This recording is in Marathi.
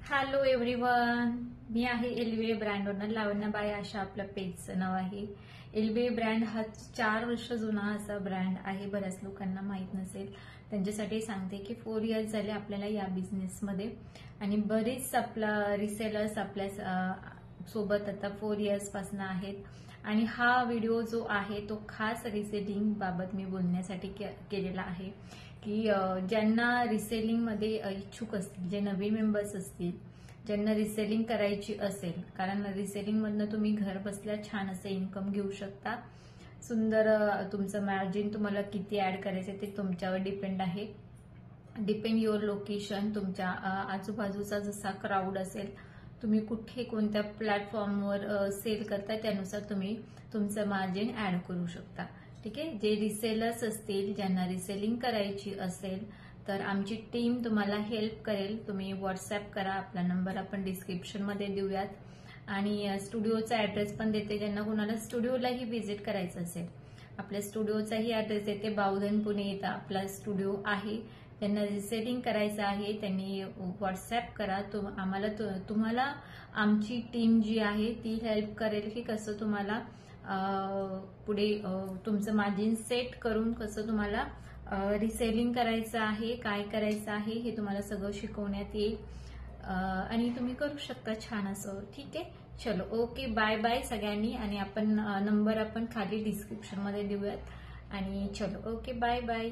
हॅलो एव्हरीवन, मी आहे एलबीए ब्रँड ओनर लावण्याबाई आशा आपल्या पेजचं नाव आहे. एलबीए ब्रँड हा 4 वर्ष जुना असा ब्रँड आहे. बऱ्याच लोकांना माहित नसेल त्यांच्यासाठी सांगते की 4 इयर्स झाले आपल्याला या बिझनेसमध्ये आणि बरेच आपला रिसेलर्स आपल्या सोबत आता 4 इयर्स पासून आहेत. आणि हा व्हिडिओ जो आहे तो खास रिसेलिंग बाबत मी बोलण्यासाठी केलेला आहे की ज्यांना रिसेलिंग मध्ये इच्छुक असतील, जे नवीन मेंबर्स असतील, ज्यांना रिसेलिंग करायची असेल, कारण रिसेलिंग मधनं तुम्ही घर बसल्या छान असं इन्कम घेऊ शकता. सुंदर तुमचं मार्जिन तुम्हाला किती ऍड करायचं ते तुमच्यावर डिपेंड आहे. डिपेंड युअर लोकेशन, तुमच्या आजूबाजूचा जसा क्राऊड असेल, तुम्ही कुठे कोणत्या प्लॅटफॉर्मवर सेल करताय त्यानुसार तुम्ही तुमचं मार्जिन ऍड करू शकता. ठीक आहे. जे रिसेलर्स असतील, ज्यांना रिसेलिंग करायची असेल तर आमची टीम तुम्हाला हेल्प करेल. तुम्ही व्हॉट्सअप करा, आपला नंबर आपण डिस्क्रिप्शन मध्ये देऊयात आणि स्टुडिओचा ऍड्रेस पण देते. ज्यांना कोणाला स्टुडिओलाही व्हिजिट करायचं असेल, आपल्या स्टुडिओचाही ऍड्रेस देते. बावधन पुणे इथं आपला स्टुडिओ आहे. त्यांना रिसेलिंग करायचं आहे त्यांनी व्हॉट्सअप करा. तुम्हाला आमची टीम जी आहे ती हेल्प करेल की कसं तुम्हाला पुढे तुमचं मार्जिन सेट करून कसं तुम्हाला रिसेलिंग करायचं आहे, काय करायचं आहे हे तुम्हाला सगळं शिकवण्यात येईल आणि तुम्ही करू शकता छान असं. ठीक आहे. चलो, ओके, बाय बाय सगळ्यांनी. आणि आपण नंबर आपण खाली डिस्क्रिप्शन मध्ये देऊयात आणि चलो, ओके, बाय बाय.